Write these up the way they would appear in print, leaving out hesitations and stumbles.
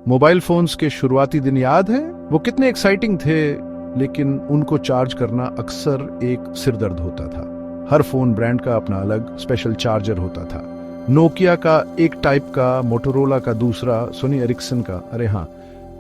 Mobile phones के शुरुआती दिन याद है? वो कितने एक्साइटिंग थे, लेकिन उनको चार्ज करना अक्सर एक सिरदर्द होता था। हर फोन ब्रांड का अपना अलग स्पेशल चार्जर होता था। नोकिया का एक टाइप का, मोटोरोला का दूसरा, सोनी एरिक्सन का, अरे हाँ,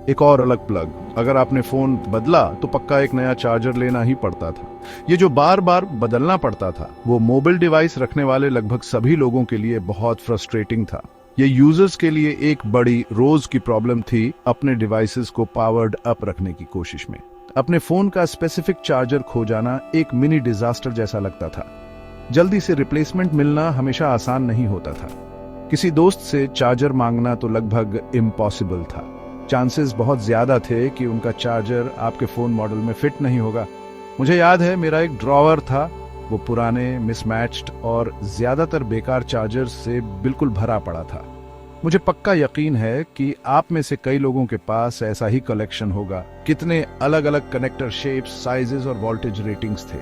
एक और अलग प्लग। अगर आपने फोन बदला तो पक्का एक नया चार्जर लेना ही पड़ता था। ये जो बार बार बदलना पड़ता था, वो मोबाइल डिवाइस रखने वाले लगभग सभी लोगों के लिए बहुत फ्रस्ट्रेटिंग था। ये यूजर्स के लिए एक बड़ी रोज की प्रॉब्लम थी अपने डिवाइसेस को पावर्ड अप रखने की कोशिश में। अपने फोन का स्पेसिफिक चार्जर खो जाना एक मिनी डिजास्टर जैसा लगता था। जल्दी से रिप्लेसमेंट मिलना हमेशा आसान नहीं होता था। किसी दोस्त से चार्जर मांगना तो लगभग इम्पॉसिबल था। चांसेस बहुत ज्यादा थे कि उनका चार्जर आपके फोन मॉडल में फिट नहीं होगा। मुझे याद है, मेरा एक ड्रॉवर था, वो पुराने, मिसमैच्ड और ज्यादातर बेकार चार्जर से बिल्कुल भरा पड़ा था। मुझे पक्का यकीन है कि आप में से कई लोगों के पास ऐसा ही कलेक्शन होगा। कितने अलग अलग कनेक्टर शेप्स, साइजेस और वोल्टेज रेटिंग्स थे।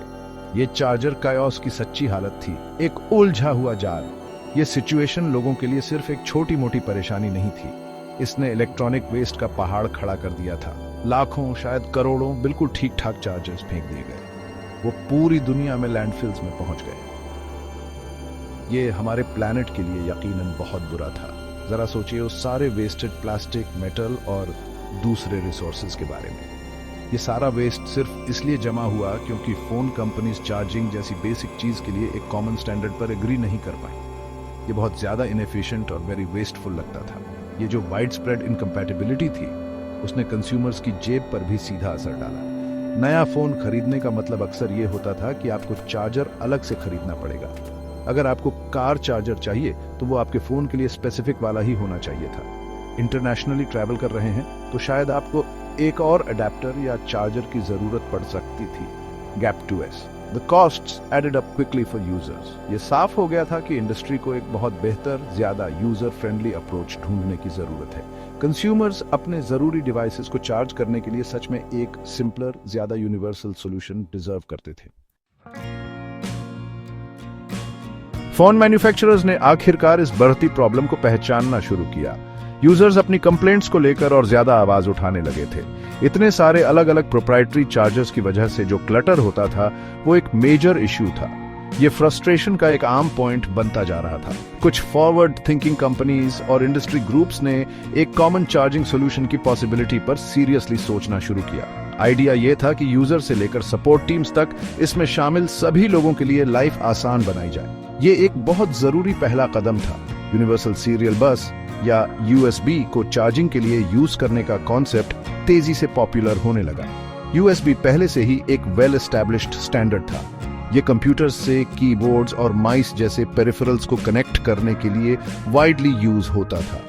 ये चार्जर कायोस की सच्ची हालत थी, एक उलझा हुआ जाल। ये सिचुएशन लोगों के लिए सिर्फ एक छोटी मोटी परेशानी नहीं थी, इसने इलेक्ट्रॉनिक वेस्ट का पहाड़ खड़ा कर दिया था। लाखों, शायद करोड़ों बिल्कुल ठीक ठाक चार्जर्स फेंक दिए गए। वो पूरी दुनिया में लैंडफिल्स में पहुंच गए। ये हमारे प्लैनेट के लिए यकीनन बहुत बुरा था। जरा सोचिए उस सारे वेस्टेड प्लास्टिक, मेटल और दूसरे रिसोर्सेज के बारे में। ये सारा वेस्ट सिर्फ इसलिए जमा हुआ क्योंकि फोन कंपनीज चार्जिंग जैसी बेसिक चीज के लिए एक कॉमन स्टैंडर्ड पर एग्री नहीं कर पाई। ये बहुत ज्यादा इनएफिशिएंट और वेरी वेस्टफुल लगता था। ये जो वाइड स्प्रेड इनकम्पैटिबिलिटी थी, उसने कंज्यूमर्स की जेब पर भी सीधा असर डाला। नया फोन खरीदने का मतलब अक्सर ये होता था कि आपको चार्जर अलग से खरीदना पड़ेगा। अगर आपको कार चार्जर चाहिए तो वो आपके फोन के लिए स्पेसिफिक वाला ही होना चाहिए था। इंटरनेशनली ट्रैवल कर रहे हैं तो शायद आपको एक और अडेप्टर या चार्जर की जरूरत पड़ सकती थी। Gap 2S। The costs added up quickly for users. ये साफ हो गया था कि इंडस्ट्री को एक बहुत बेहतर, ज्यादा यूजर फ्रेंडली अप्रोच ढूंढने की जरूरत है। कंज्यूमर्स अपने जरूरी डिवाइसेस को चार्ज करने के लिए सच में एक सिंपलर, ज्यादा यूनिवर्सल सॉल्यूशन डिजर्व करते थे। फोन मैन्युफैक्चरर्स ने आखिरकार इस बढ़ती प्रॉब्लम को पहचानना शुरू किया। यूजर्स अपनी कंप्लेंट्स को लेकर और ज्यादा आवाज उठाने लगे थे। इतने सारे अलग अलग प्रोप्राइटरी चार्जर्स की वजह से जो क्लटर होता था, वो एक मेजर इश्यू था। ये फ्रस्ट्रेशन का एक आम पॉइंट बनता जा रहा था। कुछ फॉरवर्ड थिंकिंग कंपनीज और इंडस्ट्री ग्रुप्स ने एक कॉमन चार्जिंग सॉल्यूशन की पॉसिबिलिटी पर सीरियसली सोचना शुरू किया। आइडिया ये था कि यूजर से लेकर सपोर्ट टीम्स तक इसमें शामिल सभी लोगों के लिए लाइफ आसान बनाई जाए। ये एक बहुत जरूरी पहला कदम था। यूनिवर्सल सीरियल बस या USB को चार्जिंग के लिए यूज करने का कॉन्सेप्ट तेजी से पॉपुलर होने लगा। USB पहले से ही एक वेल एस्टैब्लिश्ड स्टैंडर्ड था। ये कंप्यूटर्स से कीबोर्ड्स और माइस जैसे पेरिफेरल्स को कनेक्ट करने के लिए वाइडली यूज होता था।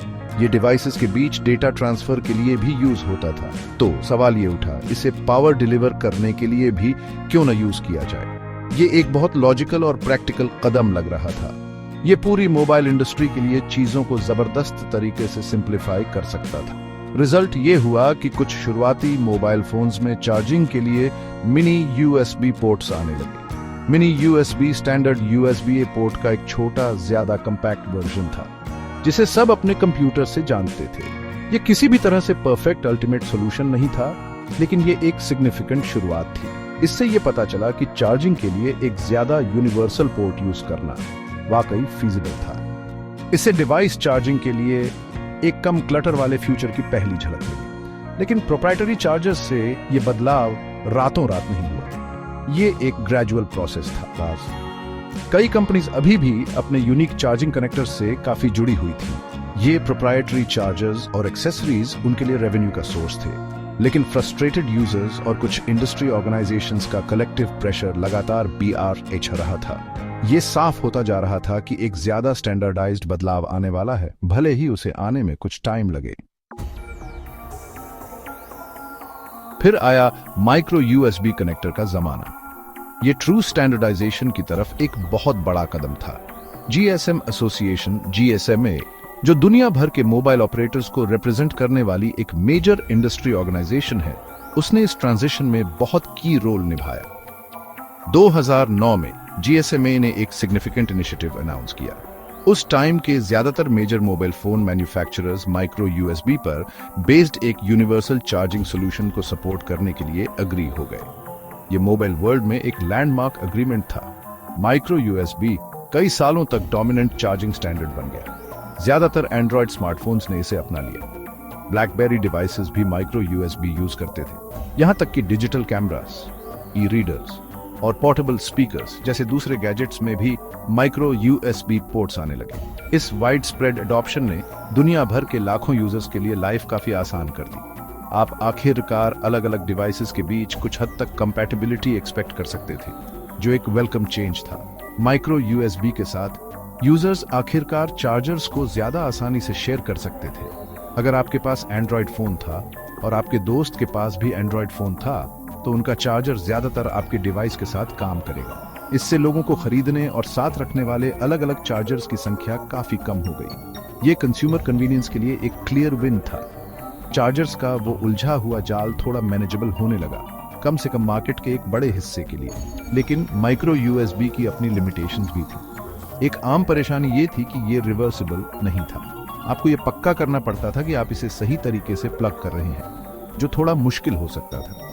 ये डिवाइसेस के बीच डेटा ट्रांसफर के लिए भी यूज होता था। तो सवाल ये उठा, इसे पावर डिलीवर करने के लिए भी क्यों न यूज किया जाए? ये एक बहुत लॉजिकल और प्रैक्टिकल कदम लग रहा था। ये पूरी मोबाइल इंडस्ट्री के लिए चीजों को जबरदस्त तरीके से सिंप्लीफाई कर सकता था। रिजल्ट ये हुआ कि कुछ शुरुआती मोबाइल फोन्स में चार्जिंग के लिए मिनी USB पोर्ट्स आने लगे। Mini USB standard USB-A port का एक छोटा, ज्यादा कंपैक्ट वर्जन था, जिसे सब अपने कंप्यूटर से जानते थे। ये किसी भी तरह से परफेक्ट अल्टीमेट सॉल्यूशन नहीं था, लेकिन ये एक सिग्निफिकेंट शुरुआत थी। इससे ये पता चला कि चार्जिंग के लिए एक ज्यादा यूनिवर्सल पोर्ट यूज करना वाकई फीजिबल था। इससे डिवाइस चार्जिंग के लिए एक कम क्लटर वाले फ्यूचर की पहली झलक मिली। लेकिन प्रोप्राइटरी चार्जर्स से ये बदलाव रातों रात नहीं हुआ। ये एक ग्रेजुअल प्रोसेस था। कई कंपनीज अभी भी अपने यूनिक चार्जिंग कनेक्टर्स से काफी जुड़ी हुई थी। ये प्रोप्राइटरी चार्जर्स और एक्सेसरीज उनके लिए रेवेन्यू का सोर्स थे। लेकिन फ्रस्ट्रेटेड यूजर्स और कुछ इंडस्ट्री ऑर्गेनाइजेशंस का कलेक्टिव प्रेशर लगातार BRH रहा था। ये साफ होता जा रहा था कि एक ज्यादा स्टैंडर्डाइज्ड बदलाव आने वाला है, भले ही उसे आने में कुछ टाइम लगे। फिर आया माइक्रो USB कनेक्टर का जमाना। ये ट्रू स्टैंडर्डाइजेशन की तरफ एक बहुत बड़ा कदम था। GSM एसोसिएशन, GSMA, जो दुनिया भर के मोबाइल ऑपरेटर्स को रिप्रेजेंट करने वाली एक मेजर इंडस्ट्री ऑर्गेनाइजेशन है, उसने इस ट्रांजिशन में बहुत की रोल निभाया। 2009 में GSMA ने एक सिग्निफिकेंट इनिशिएटिव अनाउंस किया। उस टाइम के ज्यादातर major mobile phone manufacturers micro USB पर बेस्ड एक यूनिवर्सल चार्जिंग सॉल्यूशन को सपोर्ट करने के लिए अग्री हो गए। ये मोबाइल वर्ल्ड में एक लैंडमार्क एग्रीमेंट था। माइक्रो यूएसबी कई सालों तक डोमिनेंट चार्जिंग स्टैंडर्ड बन गया। ज्यादातर एंड्रॉयड स्मार्टफोन्स ने इसे अपना लिया। ब्लैकबेरी डिवाइसेस भी माइक्रो यूएसबी यूज करते थे। यहां तक कि डिजिटल कैमरास, ई रीडर्स और पोर्टेबल स्पीकर्स जैसे दूसरे गैजेट्स में भी माइक्रो यूएसबी पोर्ट्स आने लगे। इस वाइड स्प्रेड एडॉप्शन ने दुनिया भर के लाखों यूजर्स के लिए लाइफ काफी आसान कर दी। आप आखिरकार अलग अलग डिवाइसेस के बीच कुछ हद तक कंपैटिबिलिटी एक्सपेक्ट कर सकते थे, जो एक वेलकम चेंज था। माइक्रो यूएसबी के साथ यूजर्स आखिरकार चार्जर्स को ज्यादा आसानी से शेयर कर सकते थे। अगर आपके पास एंड्रॉयड फोन था और आपके दोस्त के पास भी एंड्रॉयड फोन था, तो उनका चार्जर ज्यादातर आपके डिवाइस के साथ काम करेगा। इससे लोगों को खरीदने और साथ रखने वाले अलग अलग चार्जर्स की संख्या काफी कम हो गई। ये कंज्यूमर कन्वीनियंस के लिए एक क्लियर विन था। चार्जर्स का वो उलझा हुआ जाल थोड़ा मैनेजेबल होने लगा, कम से कम मार्केट के एक बड़े हिस्से के लिए। लेकिन माइक्रो यूएसबी की अपनी लिमिटेशंस भी थी। एक आम परेशानी ये थी कि ये रिवर्सिबल नहीं था। आपको ये पक्का करना पड़ता था कि आप इसे सही तरीके से प्लग कर रहे हैं, जो थोड़ा मुश्किल हो सकता था।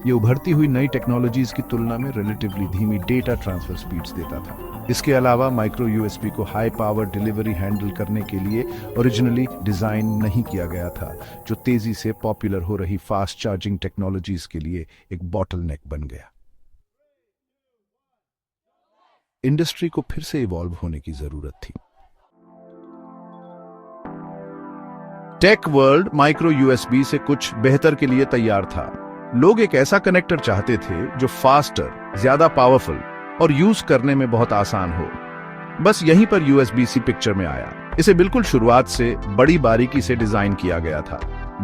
ये उभरती हुई नई टेक्नोलॉजीज की तुलना में रिलेटिवली धीमी डेटा ट्रांसफर स्पीड्स देता था। इसके अलावा माइक्रो यूएसबी को हाई पावर डिलीवरी हैंडल करने के लिए ओरिजिनली डिजाइन नहीं किया गया था, जो तेजी से पॉपुलर हो रही फास्ट चार्जिंग टेक्नोलॉजीज के लिए एक बॉटलनेक बन गया। इंडस्ट्री को फिर से इवॉल्व होने की जरूरत थी। टेक वर्ल्ड माइक्रो यूएसबी से कुछ बेहतर के लिए तैयार था। लोग एक ऐसा कनेक्टर चाहते थे जो फास्टर, ज्यादा पावरफुल और यूज करने में बहुत आसान हो। बस यहीं पर यूएसबी-सी पिक्चर में आया। इसे बिल्कुल शुरुआत से बड़ी बारीकी से डिजाइन किया गया था।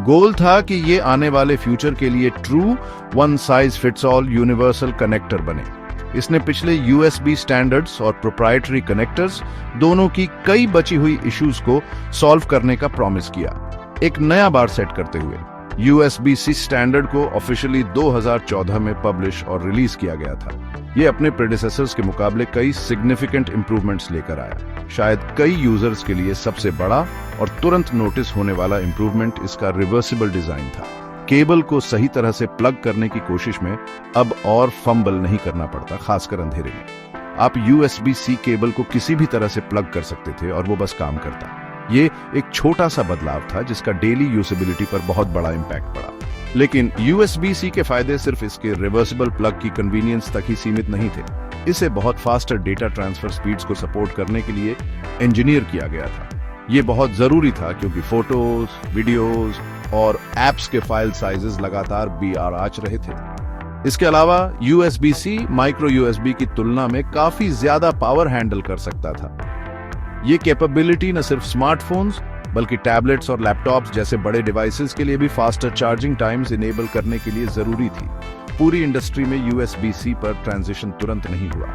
गोल था कि ये आने वाले फ्यूचर के लिए true one size fits all universal connector बने। इसने पिछले यूएसबी स्टैंडर्ड्स और प्रोप्राइटरी कनेक्टर्स दोनों की कई बची हुई इश्यूज को सॉल्व करने का प्रॉमिस किया, एक नया बार सेट करते हुए। यूएसबी-सी स्टैंडर्ड को ऑफिशियली 2014 में पब्लिश और रिलीज किया गया था। ये अपने प्रेडिसेसर्स के मुकाबले कई सिग्निफिकेंट इंप्रूवमेंट्स लेकर आया। शायद कई यूजर्स के लिए सबसे बड़ा और तुरंत नोटिस होने वाला इंप्रूवमेंट इसका रिवर्सिबल डिजाइन था। केबल को सही तरह से प्लग करने की कोशिश में अब और फंबल नहीं करना पड़ता, खासकर अंधेरे में। आप यूएसबी-सी केबल को किसी भी तरह से प्लग कर सकते थे और वो बस काम करता। ये एक छोटा सा बदलाव था जिसका डेली यूजेबिलिटी पर बहुत बड़ा इंपैक्ट पड़ा। लेकिन यूएसबी-सी के फायदे सिर्फ इसके रिवर्सिबल प्लग की कन्वीनियंस तक ही सीमित नहीं थे। इसे बहुत फास्टर डेटा ट्रांसफर स्पीड्स को सपोर्ट करने के लिए इंजीनियर किया गया था। ये बहुत जरूरी था क्योंकि फोटोज, वीडियोज और एप्स के फाइल साइजेस लगातार आच रहे थे। इसके अलावा यूएसबी-सी माइक्रो यूएसबी की तुलना में काफी ज्यादा पावर हैंडल कर सकता था। ये कैपेबिलिटी न सिर्फ स्मार्टफोन्स बल्कि टैबलेट्स और लैपटॉप्स जैसे बड़े डिवाइसेस के लिए भी फास्टर चार्जिंग टाइम्स इनेबल करने के लिए जरूरी थी। पूरी इंडस्ट्री में यूएसबी-सी पर ट्रांजिशन तुरंत नहीं हुआ।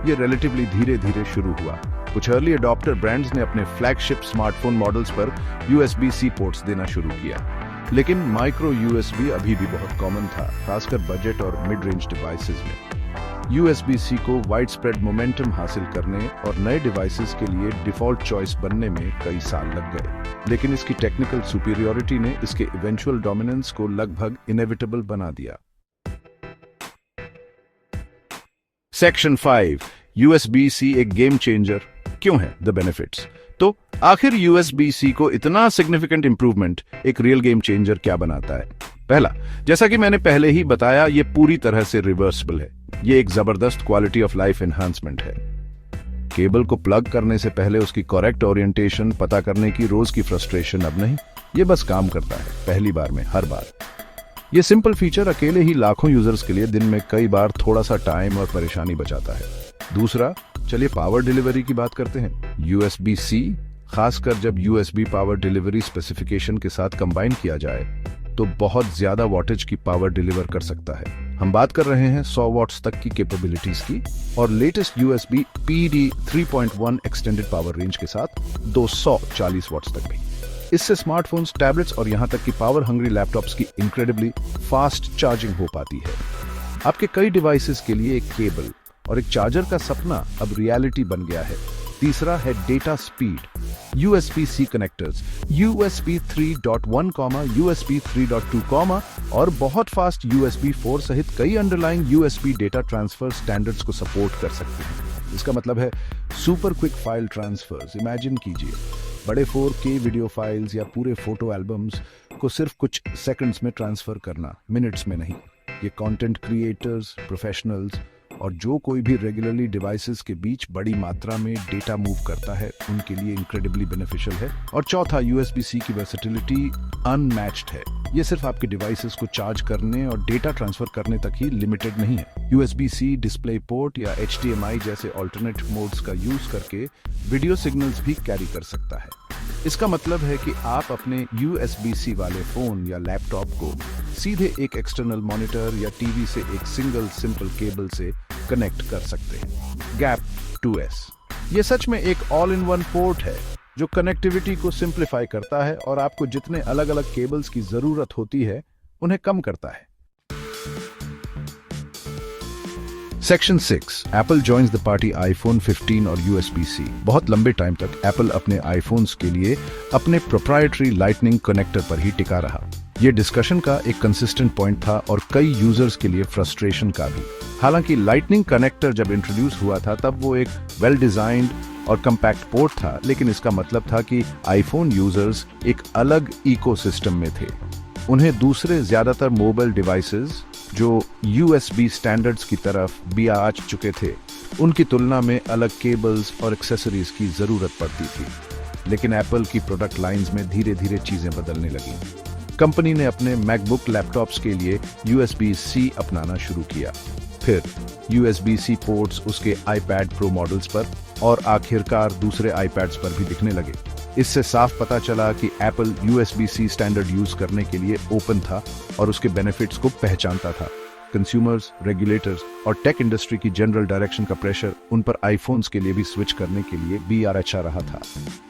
ये रिलेटिवली धीरे धीरे शुरू हुआ। कुछ अर्ली अडॉप्टर ब्रांड्स ने अपने फ्लैगशिप स्मार्टफोन मॉडल्स पर यूएसबी-सी पोर्ट्स देना शुरू किया, लेकिन माइक्रो यूएसबी अभी भी बहुत कॉमन था, खासकर बजट और मिड रेंज डिवाइसेस में। यूएसबी-सी को वाइड स्प्रेड मोमेंटम हासिल करने और नए डिवाइसेस के लिए डिफॉल्ट चॉइस बनने में कई साल लग गए, लेकिन इसकी टेक्निकल सुपीरियरिटी ने इसके इवेंचुअल डोमिनेंस को लगभग इनेविटेबल बना दिया। सेक्शन 5 यूएसबी-सी एक गेम चेंजर क्यों है? The benefits. तो आखिर यूएसबी-सी को इतना सिग्निफिकेंट इंप्रूवमेंट एक रियल गेम चेंजर क्या बनाता है? पहला, जैसा कि मैंने पहले ही बताया, ये पूरी तरह से रिवर्सिबल है। ये एक जबरदस्त क्वालिटी ऑफ लाइफ एनहांसमेंट है। केबल को प्लग करने से पहले उसकी करेक्ट ओरिएंटेशन पता करने की रोज की फ्रस्ट्रेशन अब नहीं, ये बस काम करता है पहली बार में, हर बार। ये सिंपल फीचर अकेले ही लाखों यूजर्स के लिए दिन में कई बार थोड़ा सा टाइम और परेशानी बचाता है। दूसरा, चलिए पावर डिलीवरी की बात करते हैं। यूएसबी-सी, खासकर जब यूएसबी पावर डिलीवरी स्पेसिफिकेशन के साथ कंबाइन किया जाए, तो बहुत ज्यादा वॉटेज की पावर डिलीवर कर सकता है। हम बात कर रहे हैं 100 वॉट्स तक की कैपेबिलिटीज की, और latest USB PD 3.1 extended power range के साथ 240 वॉट्स तक भी। इससे स्मार्टफोन्स, टैबलेट्स और यहां तक कि पावर हंग्री लैपटॉप्स की इनक्रेडिबली फास्ट चार्जिंग हो पाती है। आपके कई डिवाइसेस के लिए एक केबल और एक चार्जर का सपना अब रियलिटी बन गया है। तीसरा है data speed, USB-C connectors, USB 3.1, USB 3.2, और बहुत फास्ट USB 4 सहित कई underlying USB data transfer standards को सपोर्ट कर सकते हैं। इसका मतलब है super quick file transfers. Imagine कीजिए बड़े 4K वीडियो फाइल्स या पूरे फोटो एल्बम्स को सिर्फ कुछ सेकंड्स में ट्रांसफर करना, मिनट्स में नहीं। ये कंटेंट क्रिएटर्स, प्रोफेशनल्स और जो कोई भी रेगुलरली डिवाइसेस के बीच बड़ी मात्रा में डेटा मूव करता है, उनके लिए इंक्रेडिबली बेनिफिशियल है। और चौथा, USB-C की वर्सेटिलिटी अनमैच्ड है। ये सिर्फ आपके डिवाइसेस को चार्ज करने और डेटा ट्रांसफर करने तक ही लिमिटेड नहीं है। USB-C डिस्प्ले पोर्ट या HDMI जैसे ऑल्टरनेट मोड्स का यूज करके वीडियो सिग्नल्स भी कैरी कर सकता है। इसका मतलब है कि आप अपने USB-C वाले फोन या लैपटॉप को सीधे एक एक्सटर्नल मॉनिटर या टीवी से एक सिंगल सिंपल केबल से कनेक्ट कर सकते हैं। गैप 2S ये सच में एक ऑल इन वन पोर्ट है जो कनेक्टिविटी को सिंप्लीफाई करता है और आपको जितने अलग अलग केबल्स की जरूरत होती है उन्हें कम करता है। Section 6, Apple joins the party iPhone 15 और USB-C। बहुत लंबे टाइम तक एप्पल अपने आईफोन्स के लिए अपने प्रोप्राइटरी लाइटनिंग कनेक्टर पर ही टिका रहा। ये डिस्कशन का एक कंसिस्टेंट पॉइंट था और कई यूजर्स के लिए फ्रस्ट्रेशन का भी। हालांकि लाइटनिंग कनेक्टर जब इंट्रोड्यूस हुआ था तब वो एक वेल डिजाइंड और कंपैक्ट पोर्ट था, लेकिन इसका मतलब था कि आईफोन यूजर्स एक अलग इकोसिस्टम में थे। उन्हें दूसरे ज्यादातर मोबाइल डिवाइसेस जो USB स्टैंडर्ड्स की तरफ भी आ चुके थे, उनकी तुलना में अलग केबल्स और एक्सेसरीज की जरूरत पड़ती थी। लेकिन एप्पल की प्रोडक्ट लाइंस में धीरे धीरे चीजें बदलने लगी। कंपनी ने अपने मैकबुक लैपटॉप्स के लिए USB-C अपनाना शुरू किया, फिर USB-C पोर्ट्स उसके iPad Pro मॉडल्स पर और आखिरकार दूसरे iPads पर भी दिखने लगे। इससे साफ पता चला कि एप्पल USB-C स्टैंडर्ड यूज करने के लिए ओपन था और उसके बेनिफिट्स को पहचानता था। कंज्यूमर्स, रेगुलेटर्स और टेक इंडस्ट्री की जनरल डायरेक्शन का प्रेशर उन पर आईफोन्स के लिए भी स्विच करने के लिए भी अच्छा रहा था।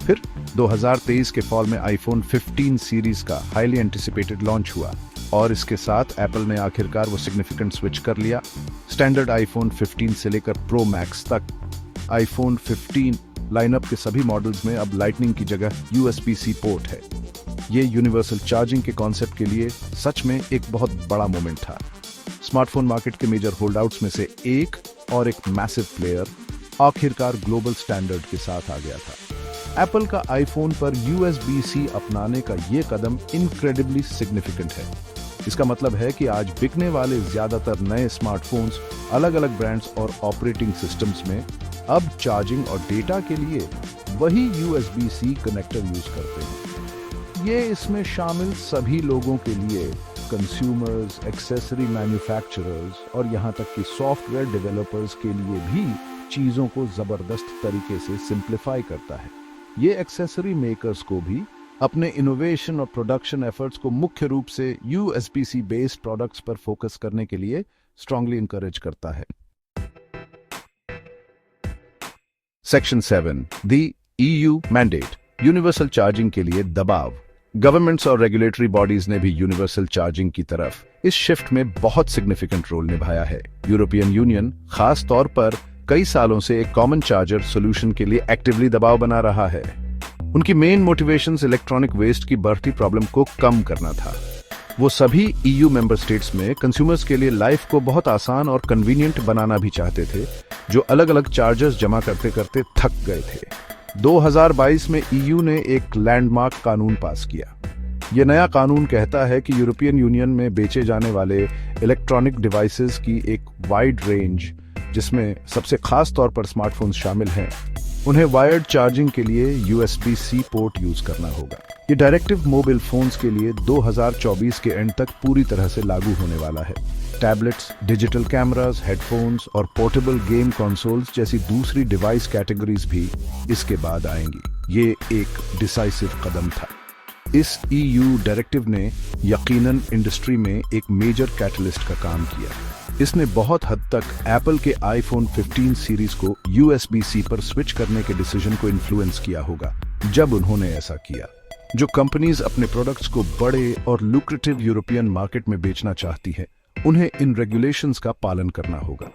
फिर 2023 के फॉल में आईफोन 15 सीरीज का हाईली एंटिसिपेटेड लॉन्च हुआ और इसके साथ एप्पल ने आखिरकार वो सिग्निफिकेंट स्विच कर लिया। स्टैंडर्ड आईफोन 15 से लेकर प्रो मैक्स तक आईफोन 15 लाइनअप के सभी मॉडल्स में अब लाइटनिंग की जगह USB-C पोर्ट है। ये यूनिवर्सल चार्जिंग के कॉन्सेप्ट के लिए सच में एक बहुत बड़ा मोमेंट था। स्मार्टफोन मार्केट के मेजर होल्डआउट्स में से एक और एक मैसिव प्लेयर आखिरकार ग्लोबल स्टैंडर्ड के साथ आ गया था। एप्पल का आईफोन पर USB-C अपनाने का ये कदम इनक्रेडिबली सिग्निफिकेंट है। इसका मतलब है कि आज बिकने वाले ज्यादातर नए स्मार्टफोन्स अलग अलग ब्रांड्स और ऑपरेटिंग सिस्टम्स में अब चार्जिंग और डेटा के लिए वही USB-C कनेक्टर यूज करते हैं। ये इसमें शामिल सभी लोगों के लिए, कंज्यूमर्स, एक्सेसरी मैन्युफैक्चरर्स और यहाँ तक कि सॉफ्टवेयर डेवलपर्स के लिए भी चीजों को जबरदस्त तरीके से सिंप्लीफाई करता है। ये एक्सेसरी मेकर्स को भी अपने इनोवेशन और प्रोडक्शन एफर्ट्स को मुख्य रूप से USB-C बेस्ड प्रोडक्ट्स पर फोकस करने के लिए स्ट्रांगली इंकरेज करता है। Section 7, the EU mandate, universal charging के लिए दबाव। गवर्नमेंट्स और रेगुलेटरी बॉडीज ने भी यूनिवर्सल चार्जिंग की तरफ इस शिफ्ट में बहुत सिग्निफिकेंट रोल निभाया है। यूरोपियन यूनियन खास तौर पर कई सालों से एक कॉमन चार्जर सॉल्यूशन के लिए एक्टिवली दबाव बना रहा है। उनकी मेन मोटिवेशंस इलेक्ट्रॉनिक वेस्ट की बढ़ती प्रॉब्लम को कम करना था। वो सभी EU मेंबर स्टेट्स में कंज्यूमर्स के लिए लाइफ को बहुत आसान और कन्वीनियंट बनाना भी चाहते थे, जो अलग अलग चार्जर्स जमा करते करते थक गए थे। 2022 में EU ने एक लैंडमार्क कानून पास किया। ये नया कानून कहता है कि यूरोपियन यूनियन में बेचे जाने वाले इलेक्ट्रॉनिक डिवाइसेस की एक वाइड रेंज, जिसमें सबसे खास तौर पर स्मार्टफोन्स शामिल हैं, उन्हें वायर्ड चार्जिंग के लिए USB-C पोर्ट यूज करना होगा। ये डायरेक्टिव मोबाइल फोन्स के लिए 2024 के एंड तक पूरी तरह से लागू होने वाला है। टैबलेट्स, डिजिटल कैमरास, हेडफोन्स और पोर्टेबल गेम कंसोल्स जैसी दूसरी डिवाइस कैटेगरीज भी इसके बाद आएंगी। ये एक डिसाइसिव कदम था। इस EU डायरेक्टिव ने यकीनन इंडस्ट्री में एक मेजर कैटलिस्ट का काम किया। इसने बहुत हद तक एप्पल के आईफोन 15 सीरीज को USB-C पर स्विच करने के डिसीजन को इन्फ्लुएंस किया होगा। जब उन्होंने ऐसा किया, जो कंपनीज अपने प्रोडक्ट्स को बड़े और लुक्रेटिव यूरोपियन मार्केट में बेचना चाहती है, उन्हें इन रेगुलेशंस का पालन करना होगा।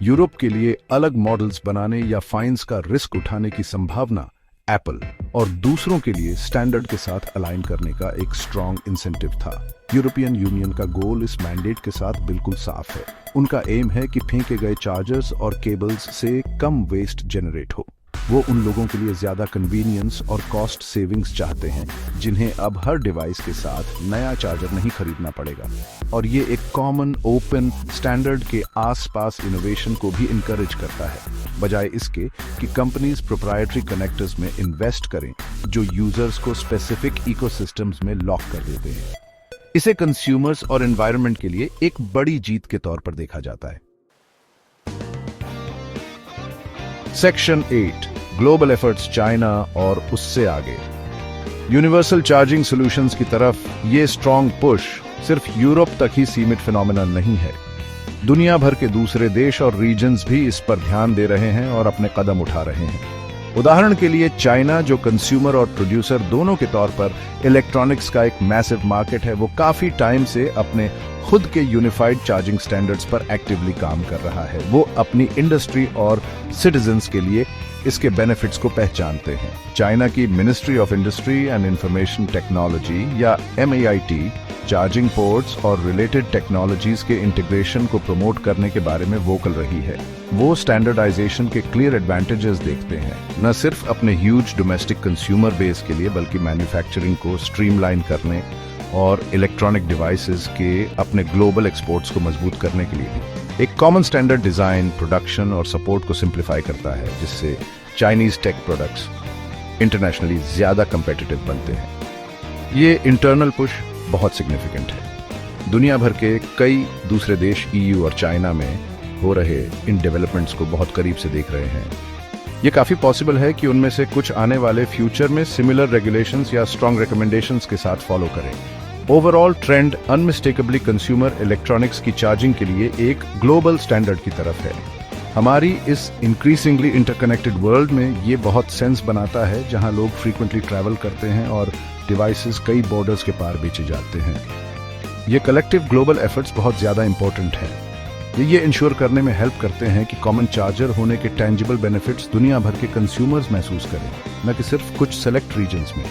यूरोप के लिए अलग मॉडल्स बनाने या फाइन्स का रिस्क उठाने की संभावना एप्पल और दूसरों के लिए स्टैंडर्ड के साथ अलाइन करने का एक स्ट्रॉन्ग इंसेंटिव था। यूरोपियन यूनियन का गोल इस मैंडेट के साथ बिल्कुल साफ है। उनका एम है कि फेंके गए चार्जर्स और केबल्स से कम वेस्ट जनरेट हो। वो उन लोगों के लिए ज्यादा कन्वीनियंस और कॉस्ट सेविंग्स चाहते हैं जिन्हें अब हर डिवाइस के साथ नया चार्जर नहीं खरीदना पड़ेगा, और ये एक कॉमन ओपन स्टैंडर्ड के आसपास इनोवेशन को भी इनकरेज करता है, बजाय इसके कि कंपनीज प्रोप्राइटरी कनेक्टर्स में इन्वेस्ट करें जो यूजर्स को स्पेसिफिक इकोसिस्टम्स में लॉक कर देते हैं। इसे कंज्यूमर्स और एनवायरनमेंट के लिए एक बड़ी जीत के तौर पर देखा जाता है। सेक्शन 8, ग्लोबल एफर्ट्स चाइना और उससे आगे। यूनिवर्सल चार्जिंग सॉल्यूशंस की तरफ ये स्ट्रॉन्ग पुश सिर्फ यूरोप तक ही सीमित फिनोमेना नहीं है। दुनिया भर के दूसरे देश और रीजन्स भी इस पर ध्यान दे रहे हैं और अपने कदम उठा रहे हैं। उदाहरण के लिए चाइना, जो कंज्यूमर और प्रोड्यूसर दोनों के तौर पर इलेक्ट्रॉनिक्स का एक मैसिव मार्केट है, वो काफी टाइम से अपने खुद के यूनिफाइड चार्जिंग स्टैंडर्ड्स पर एक्टिवली काम कर रहा है। वो अपनी इंडस्ट्री और सिटीजन्स के लिए इसके बेनिफिट्स को पहचानते हैं। चाइना की ministry of industry and information technology या MAIT चार्जिंग पोर्ट्स और रिलेटेड टेक्नोलॉजीज के इंटीग्रेशन को प्रमोट करने के बारे में वोकल रही है। वो स्टैंडर्डाइजेशन के क्लियर एडवांटेजेस देखते हैं, न सिर्फ अपने ह्यूज डोमेस्टिक कंज्यूमर बेस के लिए बल्कि मैन्युफैक्चरिंग को स्ट्रीमलाइन करने और इलेक्ट्रॉनिक डिवाइसेस के अपने ग्लोबल एक्सपोर्ट्स को मजबूत करने के लिए भी। एक कॉमन स्टैंडर्ड डिजाइन, प्रोडक्शन और सपोर्ट को सिंप्लीफाई करता है, जिससे चाइनीज टेक प्रोडक्ट्स इंटरनेशनली ज्यादा कंपेटिटिव बनते हैं। ये इंटरनल पुश बहुत सिग्निफिकेंट है। दुनिया भर के कई दूसरे देश EU और चाइना में हो रहे इन डेवलपमेंट्स को बहुत करीब से देख रहे हैं। ये काफी पॉसिबल है कि उनमें से कुछ आने वाले फ्यूचर में सिमिलर रेगुलेशंस या स्ट्रॉन्ग रिकमेंडेशंस के साथ फॉलो करें। ओवरऑल ट्रेंड अनमिस्टेकेबली कंज्यूमर इलेक्ट्रॉनिक्स की चार्जिंग के लिए एक ग्लोबल स्टैंडर्ड की तरफ है। हमारी इस इंक्रीजिंगली इंटरकनेक्टेड वर्ल्ड में ये बहुत सेंस बनाता है, जहां लोग फ्रीक्वेंटली ट्रैवल करते हैं और डिवाइसेस कई बॉर्डर्स के पार बेचे जाते हैं। ये कलेक्टिव ग्लोबल एफर्ट्स बहुत ज्यादा इंपॉर्टेंट है। ये इंश्योर करने में हेल्प करते हैं कि कॉमन चार्जर होने के टेंजिबल बेनिफिट्स दुनिया भर के कंज्यूमर्स महसूस करें, न कि सिर्फ कुछ सेलेक्ट रीजन्स में।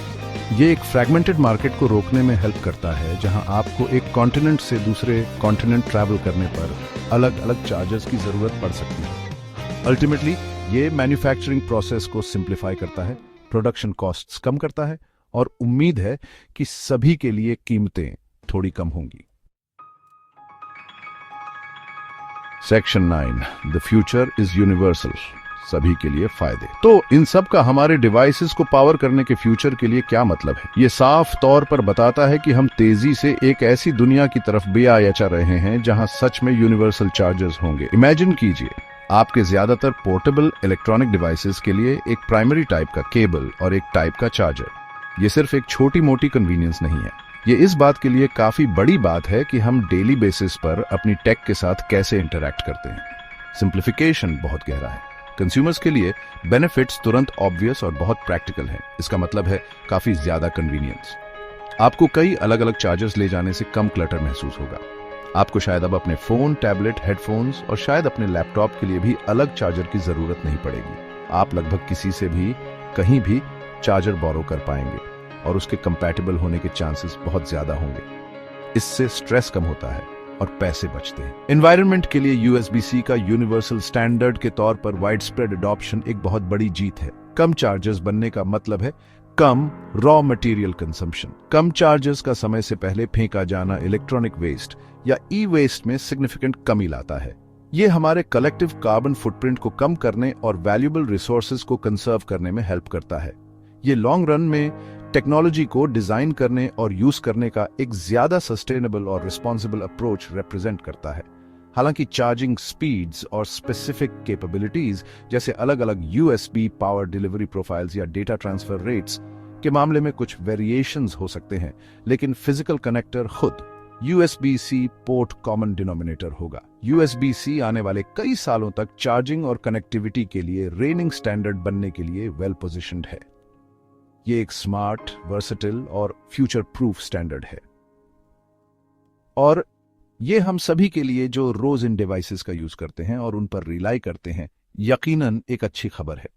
ये एक फ्रैगमेंटेड मार्केट को रोकने में हेल्प करता है, जहां आपको एक कॉन्टिनेंट से दूसरे कॉन्टिनेंट ट्रैवल करने पर अलग अलग चार्जर्स की जरूरत पड़ सकती है। अल्टीमेटली ये मैन्युफैक्चरिंग प्रोसेस को सिंप्लीफाई करता है, प्रोडक्शन कॉस्ट्स कम करता है और उम्मीद है कि सभी के लिए कीमतें थोड़ी कम होंगी। Section 9, the future is universal, सभी के लिए फायदे। तो इन सब का हमारे डिवाइसेस को पावर करने के फ्यूचर के लिए क्या मतलब है? ये साफ तौर पर बताता है कि हम तेजी से एक ऐसी दुनिया की तरफ बेआयाचा रहे हैं जहां सच में यूनिवर्सल चार्जर्स होंगे। इमेजिन कीजिए, आपके ज्यादातर पोर्टेबल इलेक्ट्रॉनिक डिवाइसेस के लिए एक प्राइमरी टाइप का केबल और एक टाइप का चार्जर। ये सिर्फ एक छोटी मोटी कन्वीनियंस नहीं है, ये इस बात के लिए काफी बड़ी बात है कि हम डेली बेसिस पर अपनी टेक के साथ कैसे इंटरैक्ट करते हैं। सिंप्लीफिकेशन बहुत गहरा है। कंज्यूमर्स के लिए बेनिफिट्स तुरंत ऑब्वियस और बहुत प्रैक्टिकल है। इसका मतलब है काफी ज्यादा कन्वीनियंस। आपको कई अलग अलग चार्जर्स ले जाने से कम क्लटर महसूस होगा। आपको शायद अब अपने फोन, टैबलेट, हेडफोन्स और शायद अपने लैपटॉप के लिए भी अलग चार्जर की जरूरत नहीं पड़ेगी। आप लगभग किसी से भी कहीं भी चार्जर बोरो कर पाएंगे और उसके कंपैटिबल होने के चांसेस बहुत ज्यादा होंगे। इससे स्ट्रेस कम होता है और पैसे बचते हैं। एनवायरनमेंट के लिए USB-C का यूनिवर्सल स्टैंडर्ड के तौर पर वाइड स्प्रेड अडॉप्शन एक बहुत बड़ी जीत है। कम चार्जर्स बनने का मतलब है कम रॉ मटेरियल कंजम्पशन। कम चार्जर्स का समय से पहले फेंका जाना इलेक्ट्रॉनिक वेस्ट या ई-वेस्ट में सिग्निफिकेंट कमी लाता है। ये हमारे कलेक्टिव कार्बन फुटप्रिंट को कम करने और वैल्यूएबल रिसोर्सेज को कंजर्व करने में हेल्प करता है। ये लॉन्ग रन में टेक्नोलॉजी को डिजाइन करने और यूज करने का एक ज्यादा सस्टेनेबल और रिस्पॉन्सिबल अप्रोच रिप्रेजेंट करता है। हालांकि चार्जिंग स्पीड्स और स्पेसिफिक कैपेबिलिटीज जैसे अलग अलग USB पावर डिलीवरी प्रोफाइल्स या डेटा ट्रांसफर रेट्स के मामले में कुछ वेरिएशंस हो सकते हैं, लेकिन फिजिकल कनेक्टर खुद USB-C पोर्ट कॉमन डिनोमिनेटर होगा। USB-C आने वाले कई सालों तक चार्जिंग और कनेक्टिविटी के लिए रेनिंग स्टैंडर्ड बनने के लिए वेल पोजिशन्ड है। ये एक स्मार्ट, वर्सेटिल और फ्यूचर प्रूफ स्टैंडर्ड है और ये हम सभी के लिए जो रोज इन डिवाइसेस का यूज करते हैं और उन पर रिलाई करते हैं, यकीनन एक अच्छी खबर है।